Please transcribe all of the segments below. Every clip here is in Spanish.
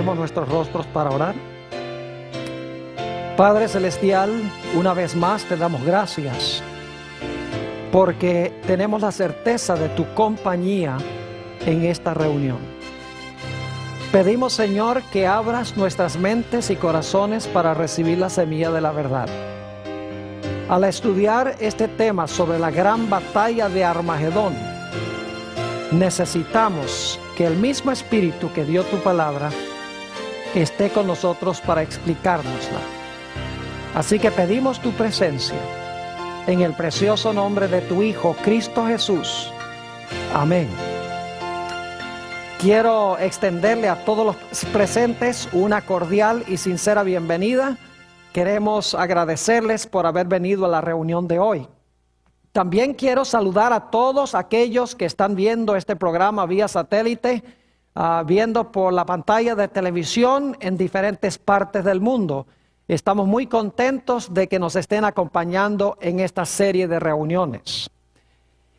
Inclinemos nuestros rostros para orar. Padre Celestial, una vez más te damos gracias porque tenemos la certeza de tu compañía en esta reunión. Pedimos, Señor, que abras nuestras mentes y corazones para recibir la semilla de la verdad. Al estudiar este tema sobre la gran batalla de Armagedón, necesitamos que el mismo Espíritu que dio tu palabra esté con nosotros para explicárnosla. Así que pedimos tu presencia en el precioso nombre de tu Hijo, Cristo Jesús. Amén. Quiero extenderle a todos los presentes una cordial y sincera bienvenida. Queremos agradecerles por haber venido a la reunión de hoy. También quiero saludar a todos aquellos que están viendo este programa vía satélite, viendo por la pantalla de televisión en diferentes partes del mundo. Estamos muy contentos de que nos estén acompañando en esta serie de reuniones.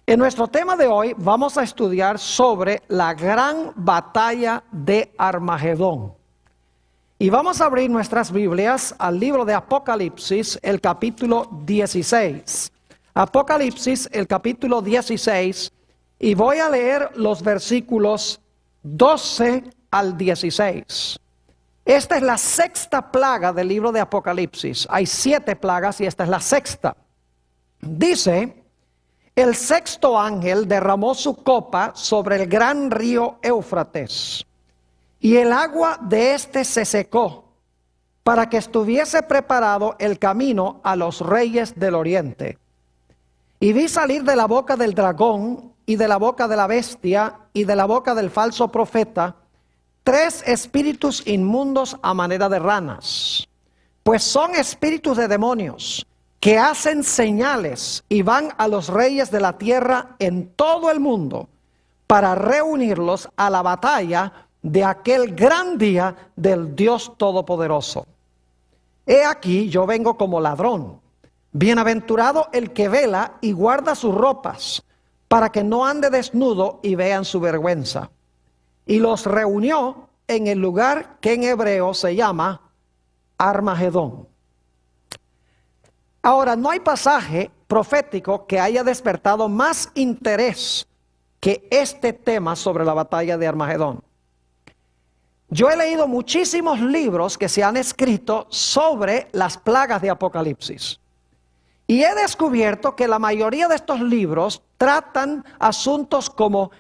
En nuestro tema de hoy vamos a estudiar sobre la gran batalla de Armagedón. Y vamos a abrir nuestras Biblias al libro de Apocalipsis, el capítulo 16. Apocalipsis, el capítulo 16, y voy a leer los versículos 12 al 16. Esta es la sexta plaga del libro de Apocalipsis. Hay 7 plagas y esta es la sexta. Dice: el sexto ángel derramó su copa sobre el gran río Éufrates, y el agua de éste se secó, para que estuviese preparado el camino a los reyes del oriente. Y vi salir de la boca del dragón, y de la boca de la bestia, y de la boca del falso profeta, 3 espíritus inmundos a manera de ranas, pues son espíritus de demonios, que hacen señales y van a los reyes de la tierra en todo el mundo, para reunirlos a la batalla de aquel gran día del Dios Todopoderoso. He aquí, yo vengo como ladrón. Bienaventurado el que vela y guarda sus ropas, para que no ande desnudo y vean su vergüenza. Y los reunió en el lugar que en hebreo se llama Armagedón. Ahora, no hay pasaje profético que haya despertado más interés que este tema sobre la batalla de Armagedón. Yo he leído muchísimos libros que se han escrito sobre las plagas de Apocalipsis. Y he descubierto que la mayoría de estos libros tratan asuntos como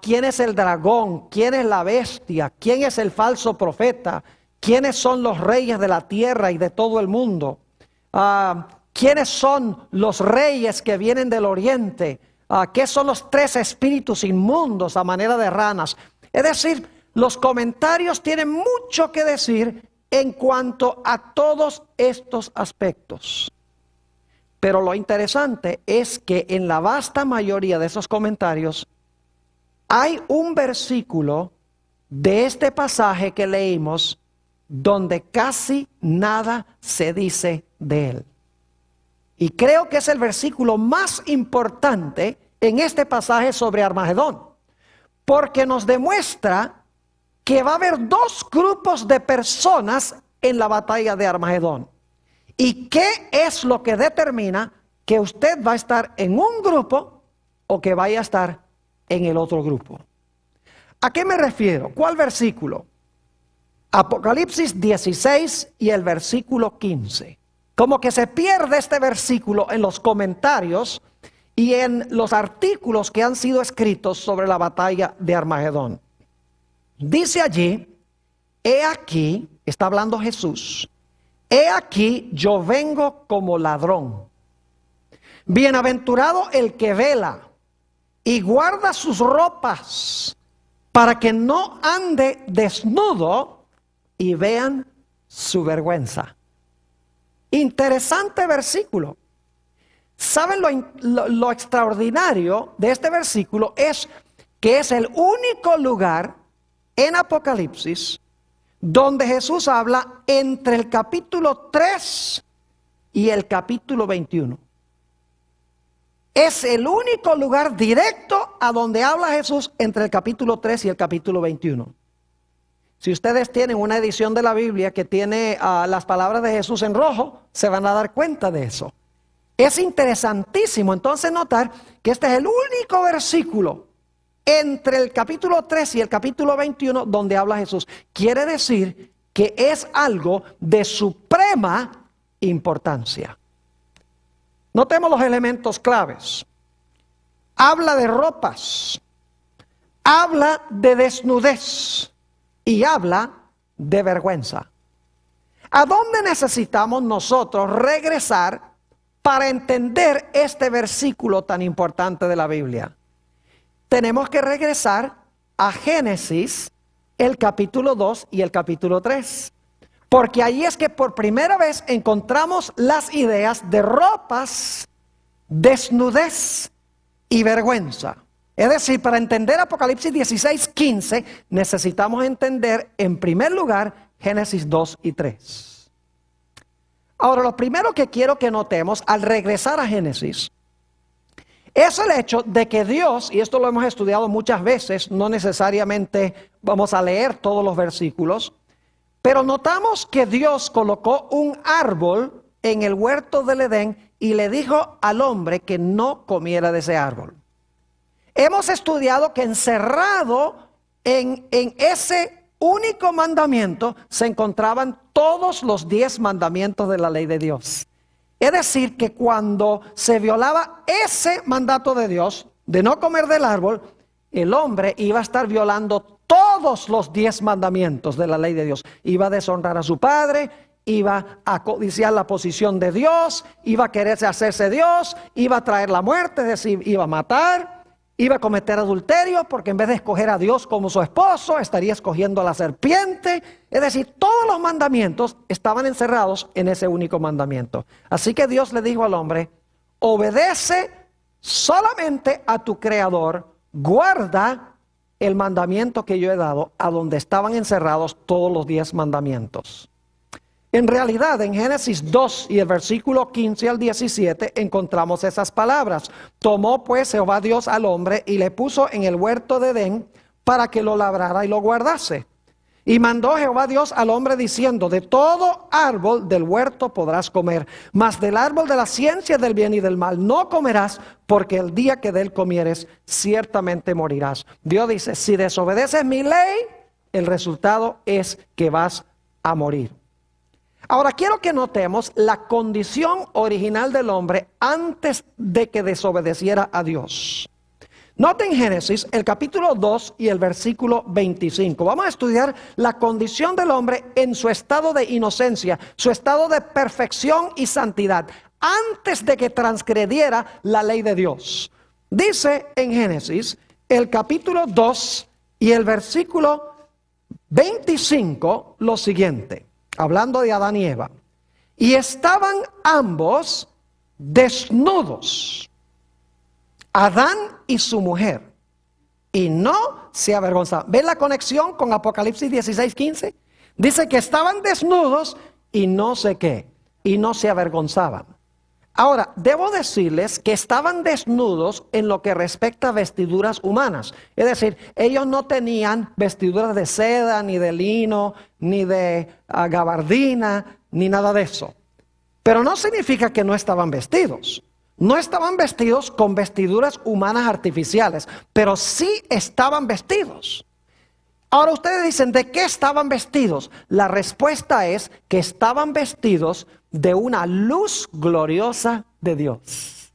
quién es el dragón, quién es la bestia, quién es el falso profeta, quiénes son los reyes de la tierra y de todo el mundo, quiénes son los reyes que vienen del oriente, qué son los 3 espíritus inmundos a manera de ranas. Es decir, los comentarios tienen mucho que decir en cuanto a todos estos aspectos. Pero lo interesante es que en la vasta mayoría de esos comentarios hay un versículo de este pasaje que leímos donde casi nada se dice de él. Y creo que es el versículo más importante en este pasaje sobre Armagedón, porque nos demuestra que va a haber 2 grupos de personas en la batalla de Armagedón. ¿Y qué es lo que determina que usted va a estar en un grupo o que vaya a estar en el otro grupo? ¿A qué me refiero? ¿Cuál versículo? Apocalipsis 16 y el versículo 15. Como que se pierde este versículo en los comentarios y en los artículos que han sido escritos sobre la batalla de Armagedón. Dice allí: he aquí, está hablando Jesús, he aquí yo vengo como ladrón. Bienaventurado el que vela y guarda sus ropas, para que no ande desnudo y vean su vergüenza. Interesante versículo. ¿Saben lo extraordinario de este versículo? Es que es el único lugar en Apocalipsis donde Jesús habla entre el capítulo 3 y el capítulo 21. Es el único lugar directo a donde habla Jesús entre el capítulo 3 y el capítulo 21. Si ustedes tienen una edición de la Biblia que tiene las palabras de Jesús en rojo, se van a dar cuenta de eso. Es interesantísimo entonces notar que este es el único versículo entre el capítulo 3 y el capítulo 21 donde habla Jesús. Quiere decir que es algo de suprema importancia. Notemos los elementos claves. Habla de ropas, habla de desnudez y habla de vergüenza. ¿A dónde necesitamos nosotros regresar para entender este versículo tan importante de la Biblia? Tenemos que regresar a Génesis, el capítulo 2 y el capítulo 3. Porque ahí es que por primera vez encontramos las ideas de ropas, desnudez y vergüenza. Es decir, para entender Apocalipsis 16:15 necesitamos entender en primer lugar Génesis 2 y 3. Ahora, lo primero que quiero que notemos al regresar a Génesis es el hecho de que Dios, y esto lo hemos estudiado muchas veces, no necesariamente vamos a leer todos los versículos, pero notamos que Dios colocó un árbol en el huerto del Edén y le dijo al hombre que no comiera de ese árbol. Hemos estudiado que encerrado en ese único mandamiento se encontraban todos los 10 mandamientos de la ley de Dios. Es decir, que cuando se violaba ese mandato de Dios de no comer del árbol, el hombre iba a estar violando todos los 10 mandamientos de la ley de Dios. Iba a deshonrar a su padre, iba a codiciar la posición de Dios, iba a quererse hacerse Dios, iba a traer la muerte, es decir, iba a matar, iba a cometer adulterio, porque en vez de escoger a Dios como su esposo, estaría escogiendo a la serpiente. Es decir, todos los mandamientos estaban encerrados en ese único mandamiento. Así que Dios le dijo al hombre: obedece solamente a tu Creador, guarda el mandamiento que yo he dado, a donde estaban encerrados todos los 10 mandamientos. En realidad, en Génesis 2 y el versículo 15 al 17 encontramos esas palabras. Tomó pues Jehová Dios al hombre y le puso en el huerto de Edén para que lo labrara y lo guardase. Y mandó Jehová Dios al hombre diciendo: de todo árbol del huerto podrás comer, mas del árbol de la ciencia del bien y del mal no comerás, porque el día que de él comieres ciertamente morirás. Dios dice: si desobedeces mi ley, el resultado es que vas a morir. Ahora quiero que notemos la condición original del hombre antes de que desobedeciera a Dios. Noten Génesis, el capítulo 2 y el versículo 25. Vamos a estudiar la condición del hombre en su estado de inocencia, su estado de perfección y santidad, antes de que transgrediera la ley de Dios. Dice en Génesis, el capítulo 2 y el versículo 25, lo siguiente, hablando de Adán y Eva. Y estaban ambos desnudos, Adán y su mujer, y no se avergonzaban. ¿Ven la conexión con Apocalipsis 16:15? Dice que estaban desnudos y no sé qué, y no se avergonzaban. Ahora, debo decirles que estaban desnudos en lo que respecta a vestiduras humanas. Es decir, ellos no tenían vestiduras de seda, ni de lino, ni de gabardina, ni nada de eso. Pero no significa que no estaban vestidos. No estaban vestidos con vestiduras humanas artificiales, pero sí estaban vestidos. Ahora ustedes dicen, ¿de qué estaban vestidos? La respuesta es que estaban vestidos de una luz gloriosa de Dios.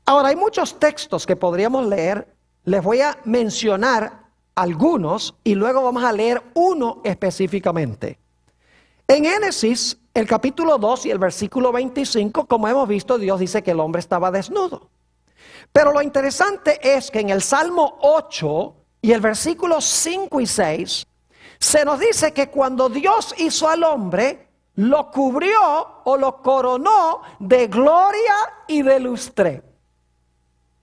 Ahora hay muchos textos que podríamos leer. Les voy a mencionar algunos y luego vamos a leer uno específicamente. En Génesis, el capítulo 2 y el versículo 25, como hemos visto, Dios dice que el hombre estaba desnudo. Pero lo interesante es que en el Salmo 8 y el versículo 5 y 6, se nos dice que cuando Dios hizo al hombre, lo cubrió o lo coronó de gloria y de lustre.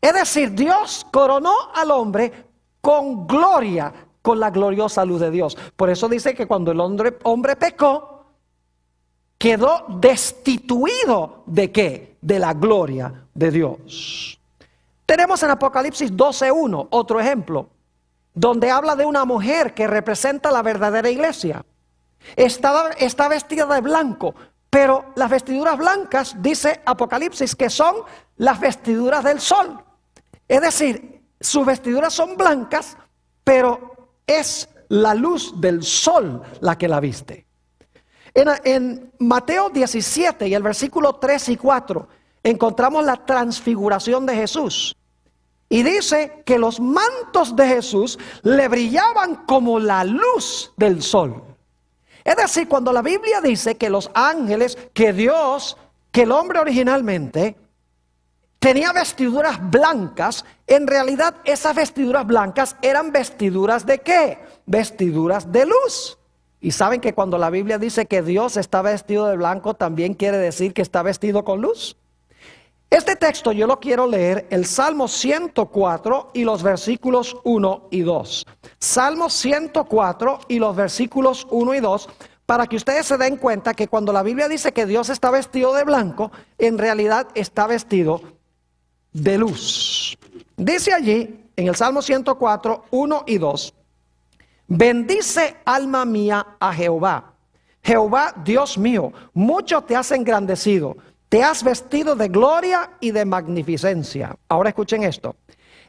Es decir, Dios coronó al hombre con gloria, con la gloriosa luz de Dios. Por eso dice que cuando el hombre pecó, quedó destituido ¿de qué? De la gloria de Dios. Tenemos en Apocalipsis 12:1 otro ejemplo. donde habla de una mujer que representa la verdadera iglesia. Está vestida de blanco, pero las vestiduras blancas, dice Apocalipsis, que son las vestiduras del sol. Es decir, sus vestiduras son blancas, pero es la luz del sol la que la viste. En Mateo 17 y el versículo 3 y 4 encontramos la transfiguración de Jesús. Y dice que los mantos de Jesús le brillaban como la luz del sol. Es decir, cuando la Biblia dice que los ángeles, que Dios, que el hombre originalmente tenía vestiduras blancas, en realidad esas vestiduras blancas eran vestiduras ¿de qué? Vestiduras de luz. Y saben que cuando la Biblia dice que Dios está vestido de blanco, también quiere decir que está vestido con luz. Este texto yo lo quiero leer, el Salmo 104 y los versículos 1 y 2. Salmo 104 y los versículos 1 y 2, para que ustedes se den cuenta que cuando la Biblia dice que Dios está vestido de blanco, en realidad está vestido de luz. Dice allí, en el Salmo 104, 1 y 2, bendice alma mía a Jehová. Jehová, Dios mío, mucho te has engrandecido. Te has vestido de gloria y de magnificencia. Ahora escuchen esto.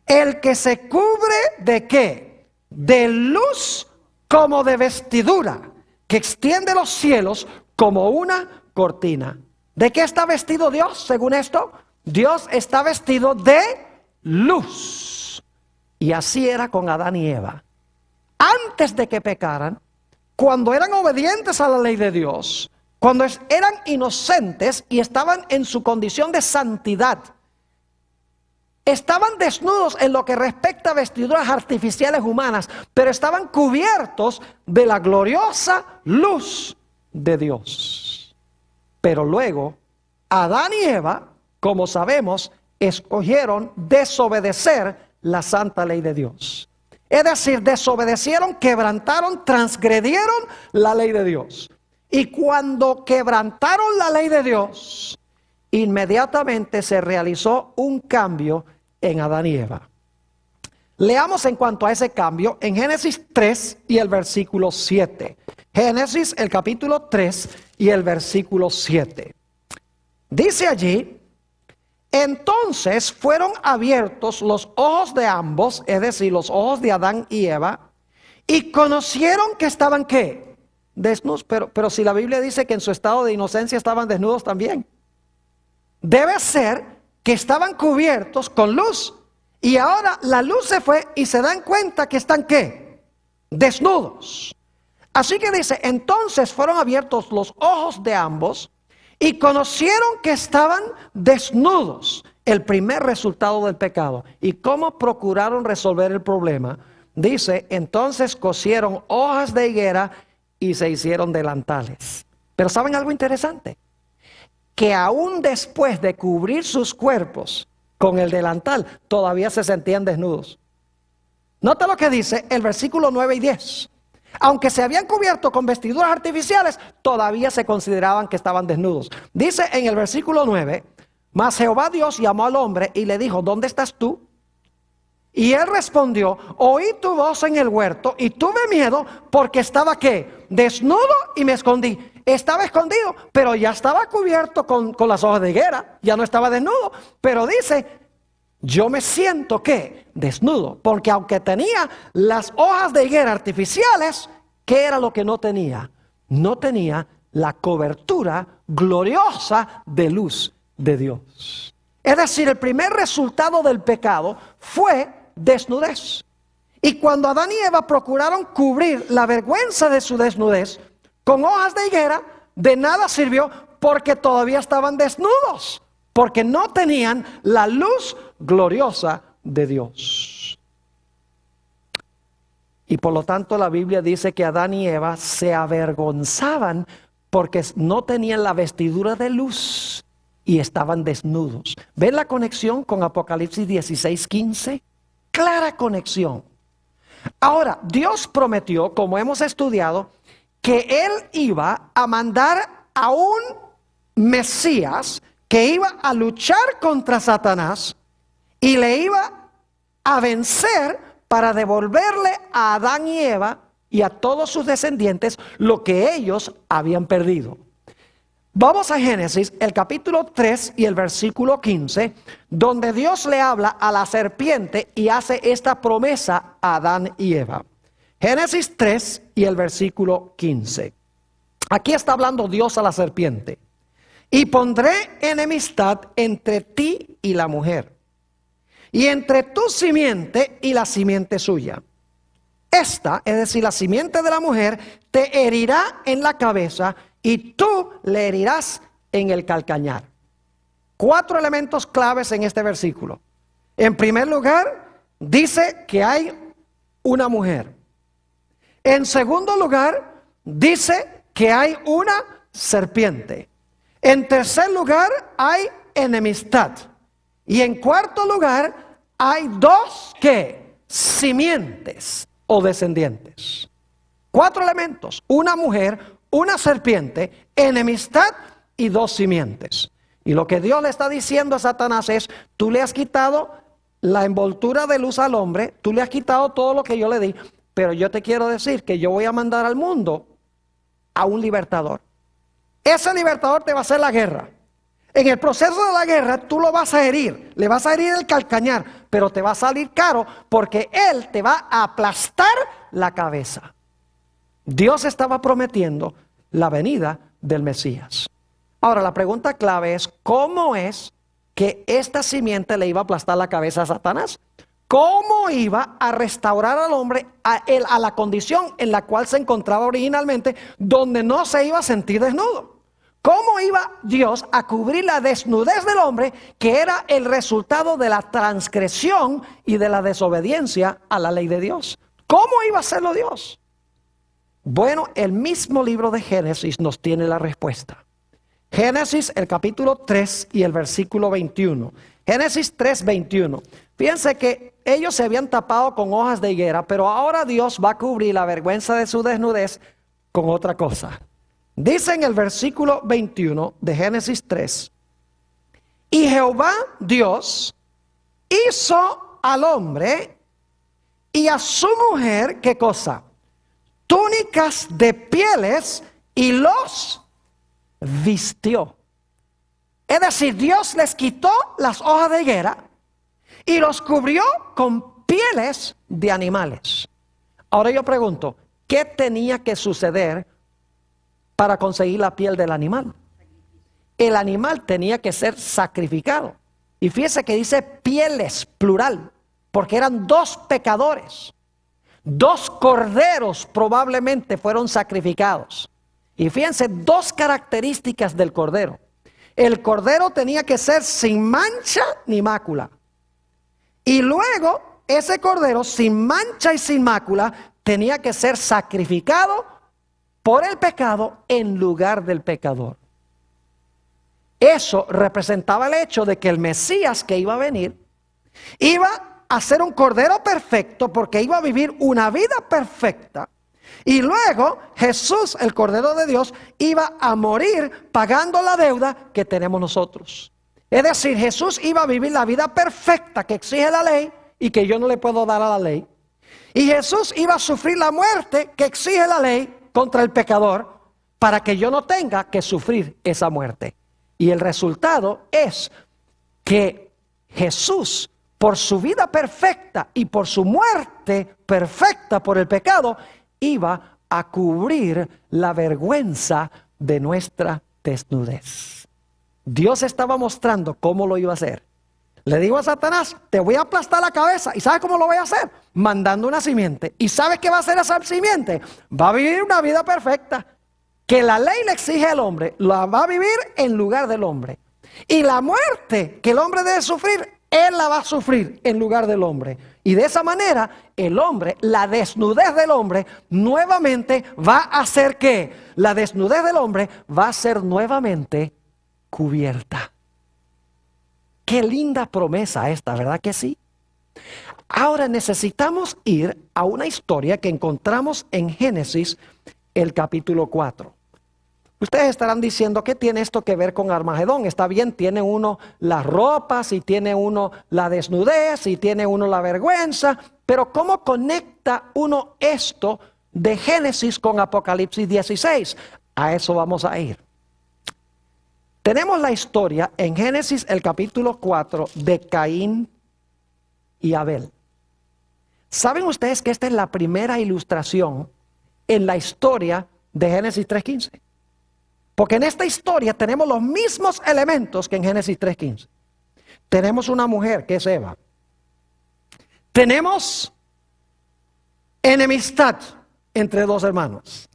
El que se cubre ¿de qué? De luz como de vestidura, que extiende los cielos como una cortina. ¿De qué está vestido Dios según esto? Dios está vestido de luz. Y así era con Adán y Eva. Antes de que pecaran, cuando eran obedientes a la ley de Dios, cuando eran inocentes y estaban en su condición de santidad, estaban desnudos en lo que respecta a vestiduras artificiales humanas, pero estaban cubiertos de la gloriosa luz de Dios. Pero luego, Adán y Eva, como sabemos, escogieron desobedecer la santa ley de Dios. Es decir, desobedecieron, quebrantaron, transgredieron la ley de Dios. Y cuando quebrantaron la ley de Dios, inmediatamente se realizó un cambio en Adán y Eva. Leamos en cuanto a ese cambio en Génesis 3 y el versículo 7. Génesis, el capítulo 3 y el versículo 7. Dice allí, entonces fueron abiertos los ojos de ambos, es decir, los ojos de Adán y Eva, y conocieron que estaban ¿qué? Desnudos, pero si la Biblia dice que en su estado de inocencia estaban desnudos también. Debe ser que estaban cubiertos con luz. Y ahora la luz se fue y se dan cuenta que están ¿qué? Desnudos. Así que dice, entonces fueron abiertos los ojos de ambos y conocieron que estaban desnudos. El primer resultado del pecado. ¿Y cómo procuraron resolver el problema? Dice, entonces cosieron hojas de higuera y se hicieron delantales. Pero ¿saben algo interesante? Que aún después de cubrir sus cuerpos con el delantal, todavía se sentían desnudos. Nota lo que dice el versículo 9 y 10. Aunque se habían cubierto con vestiduras artificiales, todavía se consideraban que estaban desnudos. Dice en el versículo 9, mas Jehová Dios llamó al hombre y le dijo, ¿dónde estás tú? Y él respondió, oí tu voz en el huerto y tuve miedo porque estaba ¿qué? Desnudo y me escondí. Estaba escondido, pero ya estaba cubierto con las hojas de higuera, ya no estaba desnudo. Pero dice, yo me siento ¿qué? Desnudo, porque aunque tenía las hojas de higuera artificiales, ¿qué era lo que no tenía? No tenía la cobertura gloriosa de luz de Dios. Es decir, el primer resultado del pecado fue desnudez. Y cuando Adán y Eva procuraron cubrir la vergüenza de su desnudez con hojas de higuera, de nada sirvió porque todavía estaban desnudos, porque no tenían la luz gloriosa de Dios. Y por lo tanto la Biblia dice que Adán y Eva se avergonzaban porque no tenían la vestidura de luz y estaban desnudos. ¿Ven la conexión con Apocalipsis 16:15? Clara conexión. Ahora, Dios prometió, como hemos estudiado, que Él iba a mandar a un Mesías que iba a luchar contra Satanás y le iba a vencer para devolverle a Adán y Eva y a todos sus descendientes lo que ellos habían perdido. Vamos a Génesis, el capítulo 3 y el versículo 15, donde Dios le habla a la serpiente y hace esta promesa a Adán y Eva. Génesis 3 y el versículo 15. Aquí está hablando Dios a la serpiente. Y pondré enemistad entre ti y la mujer, y entre tu simiente y la simiente suya. Esta, es decir, la simiente de la mujer, te herirá en la cabeza y tú le herirás en el calcañar. 4 elementos claves en este versículo. En primer lugar, dice que hay una mujer. En segundo lugar, dice que hay una serpiente. En tercer lugar, hay enemistad. Y en cuarto lugar, hay 2, ¿qué? Simientes o descendientes. 4 elementos: una mujer, una serpiente, enemistad y 2 simientes. Y lo que Dios le está diciendo a Satanás es: tú le has quitado la envoltura de luz al hombre, tú le has quitado todo lo que yo le di, pero yo te quiero decir que yo voy a mandar al mundo a un libertador. Ese libertador te va a hacer la guerra. En el proceso de la guerra tú lo vas a herir, le vas a herir el calcañar, pero te va a salir caro porque él te va a aplastar la cabeza. Dios estaba prometiendo la venida del Mesías. Ahora la pregunta clave es: ¿cómo es que esta simiente le iba a aplastar la cabeza a Satanás? ¿Cómo iba a restaurar al hombre a la condición en la cual se encontraba originalmente, donde no se iba a sentir desnudo? ¿Cómo iba Dios a cubrir la desnudez del hombre, que era el resultado de la transgresión y de la desobediencia a la ley de Dios? ¿Cómo iba a hacerlo Dios? Bueno, el mismo libro de Génesis nos tiene la respuesta. Génesis, el capítulo 3 y el versículo 21. Génesis 3, 21. Fíjense que ellos se habían tapado con hojas de higuera, pero ahora Dios va a cubrir la vergüenza de su desnudez con otra cosa. Dice en el versículo 21 de Génesis 3: y Jehová Dios hizo al hombre y a su mujer, ¿qué cosa? Túnicas de pieles, y los vistió. Es decir, Dios les quitó las hojas de higuera y los cubrió con pieles de animales. Ahora yo pregunto, ¿qué tenía que suceder para conseguir la piel del animal? El animal tenía que ser sacrificado. Y fíjese que dice pieles, plural, porque eran 2 pecadores. 2 corderos probablemente fueron sacrificados. Y fíjense 2 características del cordero. El cordero tenía que ser sin mancha ni mácula. Y luego ese cordero sin mancha y sin mácula tenía que ser sacrificado por el pecado en lugar del pecador. Eso representaba el hecho de que el Mesías que iba a venir iba a ser un cordero perfecto, porque iba a vivir una vida perfecta. Y luego Jesús, el Cordero de Dios, iba a morir pagando la deuda que tenemos nosotros. Es decir, Jesús iba a vivir la vida perfecta que exige la ley y que yo no le puedo dar a la ley. Y Jesús iba a sufrir la muerte que exige la ley contra el pecador, para que yo no tenga que sufrir esa muerte. Y el resultado es que Jesús, por su vida perfecta y por su muerte perfecta por el pecado, iba a cubrir la vergüenza de nuestra desnudez. Dios estaba mostrando cómo lo iba a hacer. Le digo a Satanás: te voy a aplastar la cabeza. ¿Y sabes cómo lo voy a hacer? Mandando una simiente. ¿Y sabes qué va a hacer esa simiente? Va a vivir una vida perfecta, que la ley le exige al hombre, la va a vivir en lugar del hombre. Y la muerte que el hombre debe sufrir, él la va a sufrir en lugar del hombre. Y de esa manera, el hombre, la desnudez del hombre, nuevamente va a hacer que la desnudez del hombre va a ser nuevamente cubierta. Qué linda promesa esta, ¿verdad que sí? Ahora necesitamos ir a una historia que encontramos en Génesis, el capítulo 4. Ustedes estarán diciendo, ¿qué tiene esto que ver con Armagedón? Está bien, tiene uno las ropas, y tiene uno la desnudez, y tiene uno la vergüenza, pero ¿cómo conecta uno esto de Génesis con Apocalipsis 16? A eso vamos a ir. Tenemos la historia en Génesis el capítulo 4 de Caín y Abel. ¿Saben ustedes que esta es la primera ilustración en la historia de Génesis 3:15? Porque en esta historia tenemos los mismos elementos que en Génesis 3:15. Tenemos una mujer que es Eva. Tenemos enemistad entre dos hermanos.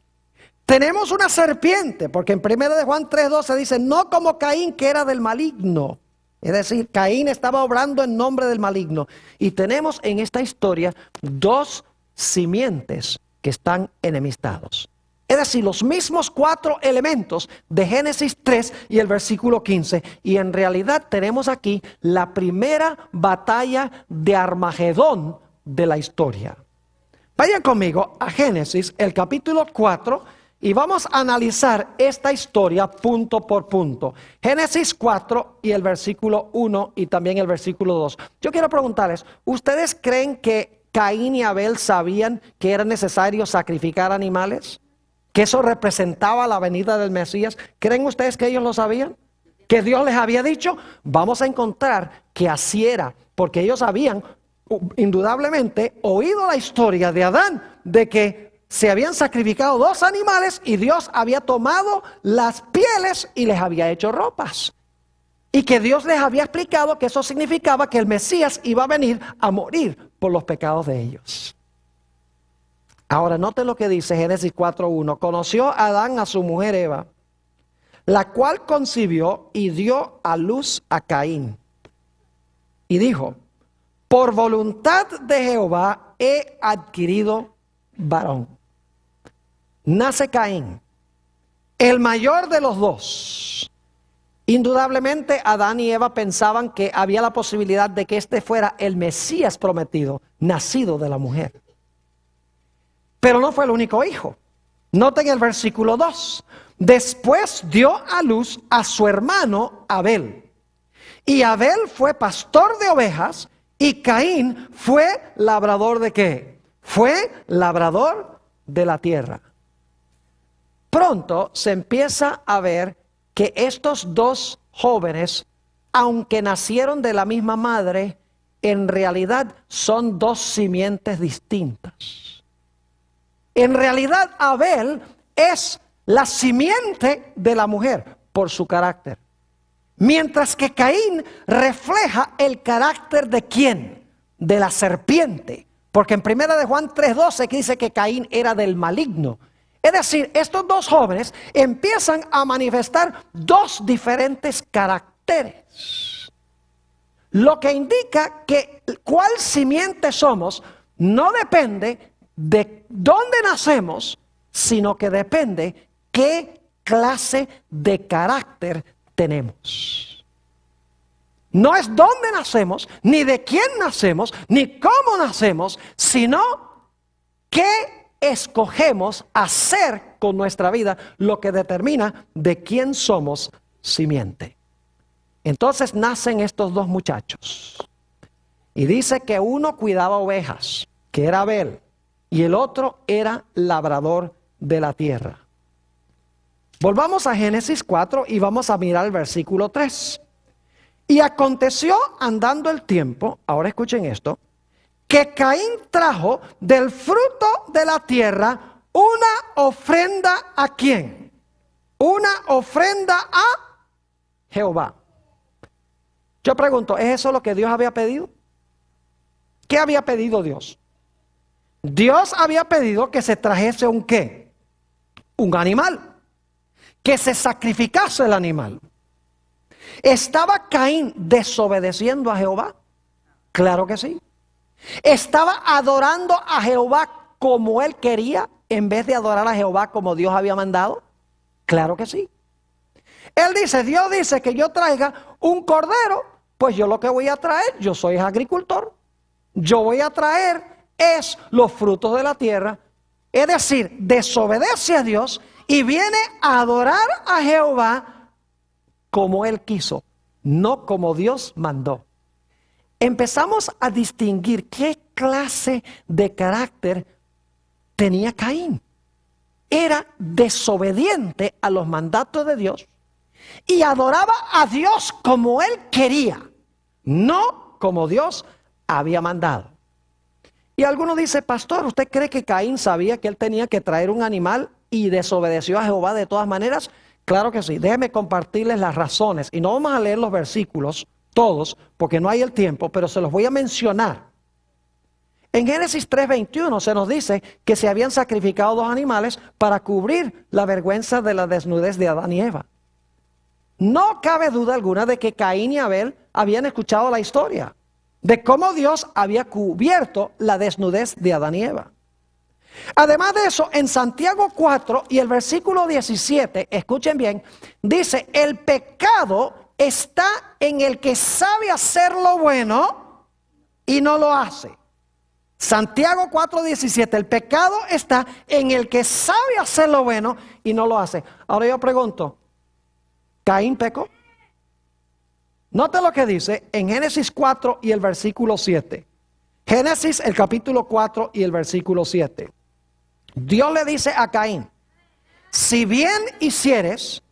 Tenemos una serpiente, porque en 1 de Juan 3:12 dice, no como Caín, que era del maligno. Es decir, Caín estaba obrando en nombre del maligno. Y tenemos en esta historia dos simientes que están enemistados. Es decir, los mismos 4 elementos de Génesis 3 y el versículo 15. Y en realidad tenemos aquí la primera batalla de Armagedón de la historia. Vayan conmigo a Génesis, el capítulo 4, y vamos a analizar esta historia punto por punto. Génesis 4 y el versículo 1 y también el versículo 2. Yo quiero preguntarles, ¿ustedes creen que Caín y Abel sabían que era necesario sacrificar animales? ¿Que eso representaba la venida del Mesías? ¿Creen ustedes que ellos lo sabían? ¿Que Dios les había dicho? Vamos a encontrar que así era, porque ellos habían indudablemente oído la historia de Adán, de que se habían sacrificado 2 animales y Dios había tomado las pieles y les había hecho ropas. Y que Dios les había explicado que eso significaba que el Mesías iba a venir a morir por los pecados de ellos. Ahora noten lo que dice Génesis 4:1. Conoció Adán a su mujer Eva, la cual concibió y dio a luz a Caín. Y dijo, por voluntad de Jehová he adquirido varón. Nace Caín, el mayor de los 2. Indudablemente Adán y Eva pensaban que había la posibilidad de que este fuera el Mesías prometido, nacido de la mujer. Pero no fue el único hijo. Noten el versículo 2. Después dio a luz a su hermano Abel. Y Abel fue pastor de ovejas y Caín fue labrador ¿de qué? Fue labrador de la tierra. Pronto se empieza a ver que estos 2 jóvenes, aunque nacieron de la misma madre, en realidad son 2 simientes distintas. En realidad Abel es la simiente de la mujer por su carácter. Mientras que Caín refleja el carácter de ¿quién? De la serpiente. Porque en 1 de Juan 3:12 dice que Caín era del maligno. Es decir, estos 2 jóvenes empiezan a manifestar 2 diferentes caracteres. Lo que indica que cuál simiente somos no depende de dónde nacemos, sino que depende qué clase de carácter tenemos. No es dónde nacemos, ni de quién nacemos, ni cómo nacemos, sino qué escogemos hacer con nuestra vida, lo que determina de quién somos simiente. Entonces nacen estos 2 muchachos. Y dice que uno cuidaba ovejas, que era Abel, y el otro era labrador de la tierra. Volvamos a Génesis 4 y vamos a mirar el versículo 3. Y aconteció andando el tiempo, ahora escuchen esto, que Caín trajo del fruto de la tierra una ofrenda ¿a quién? Una ofrenda a Jehová. Yo pregunto, ¿es eso lo que Dios había pedido? ¿Qué había pedido Dios? Dios había pedido que se trajese un ¿qué? Un animal. Que se sacrificase el animal. ¿Estaba Caín desobedeciendo a Jehová? Claro que sí. ¿Estaba adorando a Jehová como él quería en vez de adorar a Jehová como Dios había mandado? Claro que sí. Él dice, Dios dice que yo traiga un cordero, pues yo lo que voy a traer, yo soy agricultor, yo voy a traer es los frutos de la tierra. Es decir, desobedece a Dios y viene a adorar a Jehová como él quiso, no como Dios mandó. Empezamos a distinguir qué clase de carácter tenía Caín. Era desobediente a los mandatos de Dios y adoraba a Dios como él quería, no como Dios había mandado. Y alguno dice, pastor, ¿usted cree que Caín sabía que él tenía que traer un animal y desobedeció a Jehová de todas maneras? Claro que sí. Déjeme compartirles las razones. Y no vamos a leer los versículos todos, porque no hay el tiempo, pero se los voy a mencionar. En Génesis 3:21 se nos dice que se habían sacrificado 2 animales para cubrir la vergüenza de la desnudez de Adán y Eva. No cabe duda alguna de que Caín y Abel habían escuchado la historia de cómo Dios había cubierto la desnudez de Adán y Eva. Además de eso, en Santiago 4 y el versículo 17, escuchen bien, dice, el pecado está en el que sabe hacer lo bueno y no lo hace. Santiago 4:17, el pecado está en el que sabe hacer lo bueno y no lo hace. Ahora yo pregunto, ¿Caín pecó? Note lo que dice en Génesis 4 y el versículo 7. Génesis el capítulo 4 y el versículo 7. Dios le dice a Caín, si bien hicieres,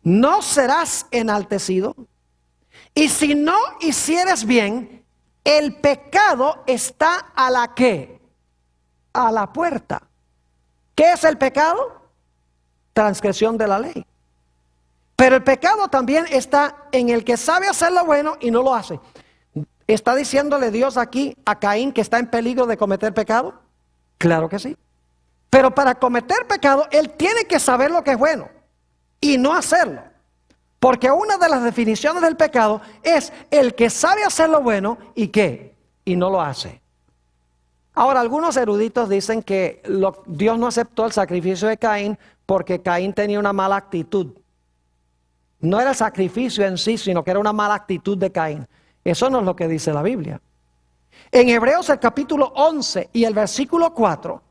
no serás enaltecido. Y si no hicieres bien, el pecado está a la ¿qué? A la puerta. ¿Qué es el pecado? Transgresión de la ley. Pero el pecado también está en el que sabe hacer lo bueno y no lo hace. ¿Está diciéndole Dios aquí a Caín que está en peligro de cometer pecado? Claro que sí. Pero para cometer pecado, él tiene que saber lo que es bueno y no hacerlo. Porque una de las definiciones del pecado es el que sabe hacer lo bueno y ¿qué? Y no lo hace. Ahora, algunos eruditos dicen que Dios no aceptó el sacrificio de Caín porque Caín tenía una mala actitud. No era el sacrificio en sí, sino que era una mala actitud de Caín. Eso no es lo que dice la Biblia. En Hebreos el capítulo 11 y el versículo 4,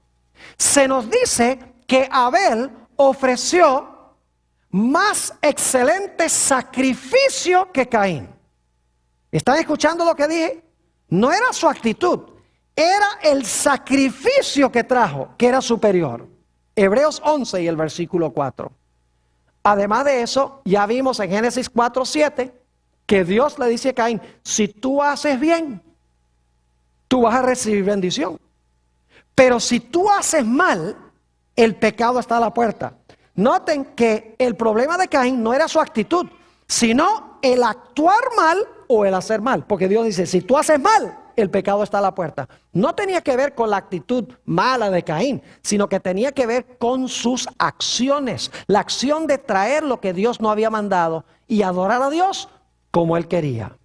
se nos dice que Abel ofreció más excelente sacrificio que Caín. ¿Están escuchando lo que dije? No era su actitud, era el sacrificio que trajo, que era superior. Hebreos 11 y el versículo 4. Además de eso, ya vimos en Génesis 4:7 que Dios le dice a Caín, si tú haces bien, tú vas a recibir bendición. Pero si tú haces mal, el pecado está a la puerta. Noten que el problema de Caín no era su actitud, sino el actuar mal o el hacer mal. Porque Dios dice, si tú haces mal, el pecado está a la puerta. No tenía que ver con la actitud mala de Caín, sino que tenía que ver con sus acciones. La acción de traer lo que Dios no había mandado y adorar a Dios como él quería.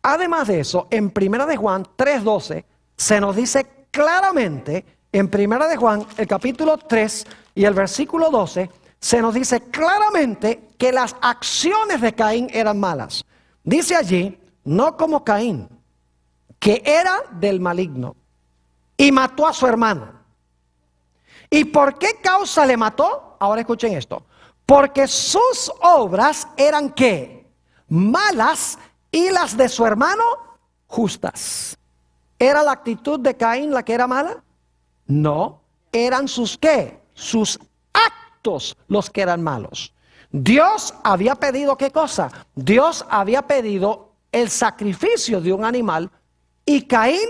Además de eso, en 1 de Juan 3:12 se nos dice claramente, en 1 de Juan, el capítulo 3 y el versículo 12, se nos dice claramente que las acciones de Caín eran malas. Dice allí, no como Caín, que era del maligno y mató a su hermano. ¿Y por qué causa le mató? Ahora escuchen esto. Porque sus obras eran ¿qué? Malas y las de su hermano justas. ¿Era la actitud de Caín la que era mala? No, eran sus ¿qué? Sus actos los que eran malos. Dios había pedido ¿qué cosa? Dios había pedido el sacrificio de un animal y Caín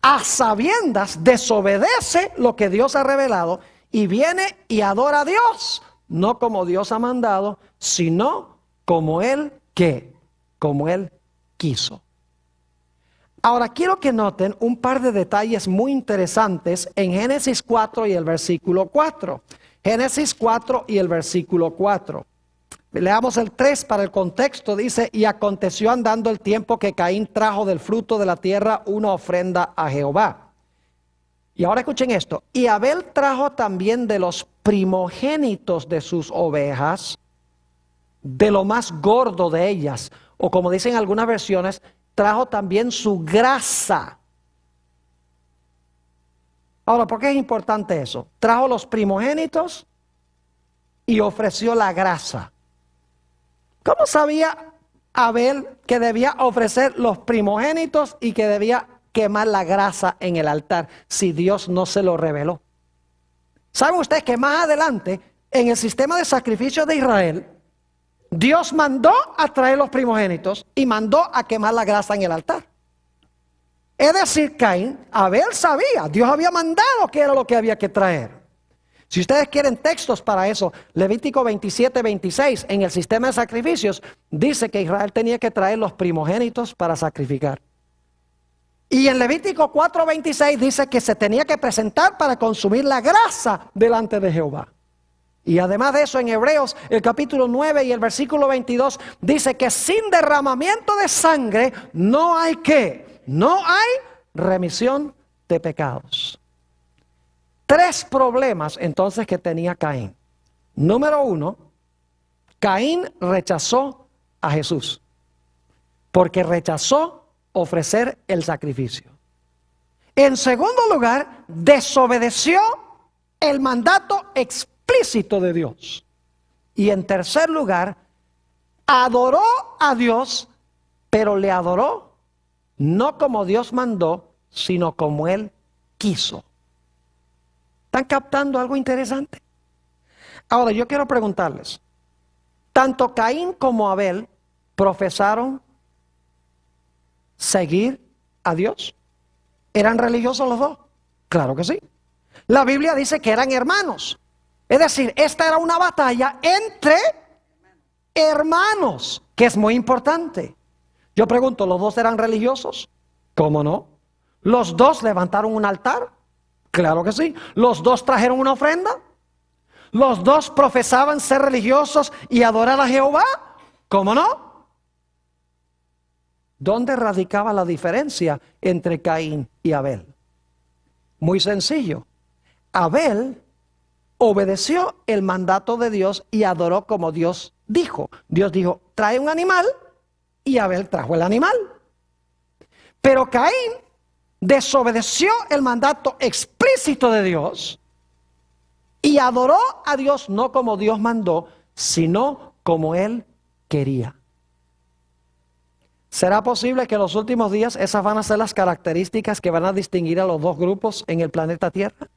a sabiendas desobedece lo que Dios ha revelado y viene y adora a Dios, no como Dios ha mandado, sino como él ¿qué? Como él quiso. Ahora quiero que noten un par de detalles muy interesantes en Génesis 4 y el versículo 4. Génesis 4 y el versículo 4. Leamos el 3 para el contexto. Dice, y aconteció andando el tiempo que Caín trajo del fruto de la tierra una ofrenda a Jehová. Y ahora escuchen esto. Y Abel trajo también de los primogénitos de sus ovejas, de lo más gordo de ellas, o como dicen algunas versiones, trajo también su grasa. Ahora, ¿por qué es importante eso? Trajo los primogénitos y ofreció la grasa. ¿Cómo sabía Abel que debía ofrecer los primogénitos y que debía quemar la grasa en el altar si Dios no se lo reveló? ¿Saben ustedes que más adelante en el sistema de sacrificios de Israel, Dios mandó a traer los primogénitos y mandó a quemar la grasa en el altar? Es decir, Abel sabía, Dios había mandado que era lo que había que traer. Si ustedes quieren textos para eso, Levítico 27:26 en el sistema de sacrificios dice que Israel tenía que traer los primogénitos para sacrificar. Y en Levítico 4:26 dice que se tenía que presentar para consumir la grasa delante de Jehová. Y además de eso, en Hebreos, el capítulo 9 y el versículo 22 dice que sin derramamiento de sangre no hay ¿qué? No hay remisión de pecados. 3 problemas entonces que tenía Caín. Número 1, Caín rechazó a Jesús porque rechazó ofrecer el sacrificio. En segundo lugar, desobedeció el mandato explícito de Dios. Y en tercer lugar, adoró a Dios, pero le adoró no como Dios mandó, sino como él quiso. ¿Están captando algo interesante? Ahora yo quiero preguntarles, tanto Caín como Abel profesaron seguir a Dios. ¿Eran religiosos los dos? Claro que sí. La Biblia dice que eran hermanos. Es decir, esta era una batalla entre hermanos, que es muy importante. Yo pregunto, ¿los dos eran religiosos? ¿Cómo no? ¿Los dos levantaron un altar? Claro que sí. ¿Los dos trajeron una ofrenda? ¿Los dos profesaban ser religiosos y adorar a Jehová? ¿Cómo no? ¿Dónde radicaba la diferencia entre Caín y Abel? Muy sencillo. Abel obedeció el mandato de Dios y adoró como Dios dijo. Dios dijo, trae un animal, y Abel trajo el animal. Pero Caín desobedeció el mandato explícito de Dios y adoró a Dios no como Dios mandó, sino como él quería. ¿Será posible que en los últimos días esas van a ser las características que van a distinguir a los dos grupos en el planeta Tierra?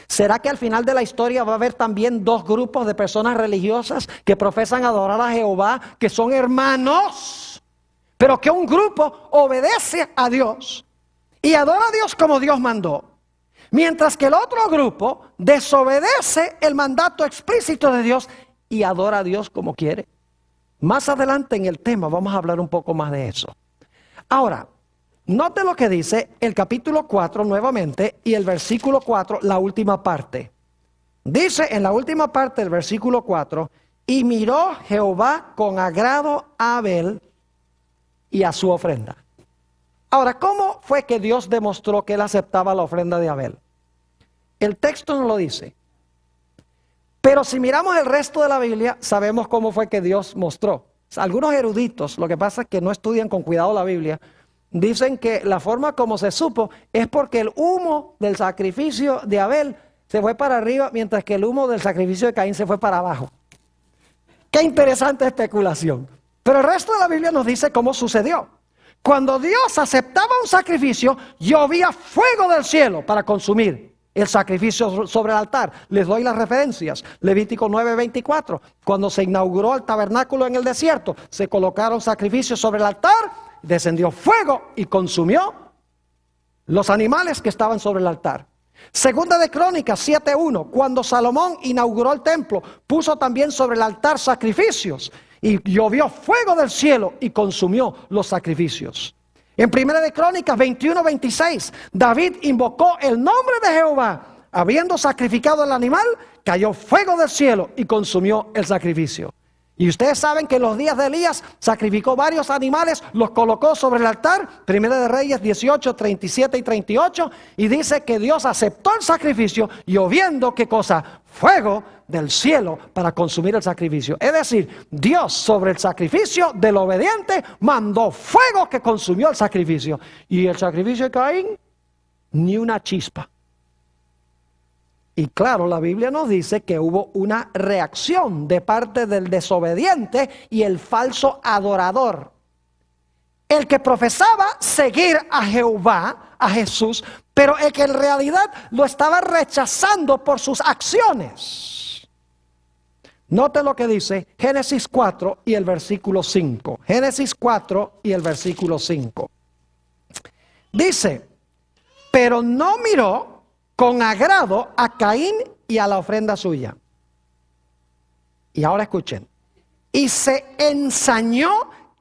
¿Será que al final de la historia va a haber también dos grupos de personas religiosas que profesan adorar a Jehová, que son hermanos, pero que un grupo obedece a Dios y adora a Dios como Dios mandó, mientras que el otro grupo desobedece el mandato explícito de Dios y adora a Dios como quiere? Más adelante en el tema vamos a hablar un poco más de eso. Ahora, note lo que dice el capítulo 4 nuevamente y el versículo 4, la última parte. Dice en la última parte del versículo 4, y miró Jehová con agrado a Abel y a su ofrenda. Ahora, ¿cómo fue que Dios demostró que él aceptaba la ofrenda de Abel? El texto no lo dice. Pero si miramos el resto de la Biblia, sabemos cómo fue que Dios mostró. Algunos eruditos, lo que pasa es que no estudian con cuidado la Biblia, dicen que la forma como se supo es porque el humo del sacrificio de Abel se fue para arriba, mientras que el humo del sacrificio de Caín se fue para abajo. Qué interesante especulación. Pero el resto de la Biblia nos dice cómo sucedió. Cuando Dios aceptaba un sacrificio, llovía fuego del cielo para consumir el sacrificio sobre el altar. Les doy las referencias. Levítico 9:24. Cuando se inauguró el tabernáculo en el desierto, se colocaron sacrificios sobre el altar, descendió fuego y consumió los animales que estaban sobre el altar. Segunda de Crónicas 7:1. Cuando Salomón inauguró el templo, puso también sobre el altar sacrificios y llovió fuego del cielo y consumió los sacrificios. En Primera de Crónicas 21:26, David invocó el nombre de Jehová. Habiendo sacrificado el animal, cayó fuego del cielo y consumió el sacrificio. Y ustedes saben que en los días de Elías sacrificó varios animales, los colocó sobre el altar. Primera de Reyes 18, 37 y 38. Y dice que Dios aceptó el sacrificio, lloviendo, ¿qué cosa? Fuego del cielo para consumir el sacrificio. Es decir, Dios sobre el sacrificio del obediente mandó fuego que consumió el sacrificio. Y el sacrificio de Caín, ni una chispa. Y claro, la Biblia nos dice que hubo una reacción de parte del desobediente y el falso adorador. El que profesaba seguir a Jehová, a Jesús, pero el que en realidad lo estaba rechazando por sus acciones. Note lo que dice Génesis 4 y el versículo 5. Génesis 4 y el versículo 5. Dice, pero no miró con agrado a Caín y a la ofrenda suya. Y ahora escuchen. Y se ensañó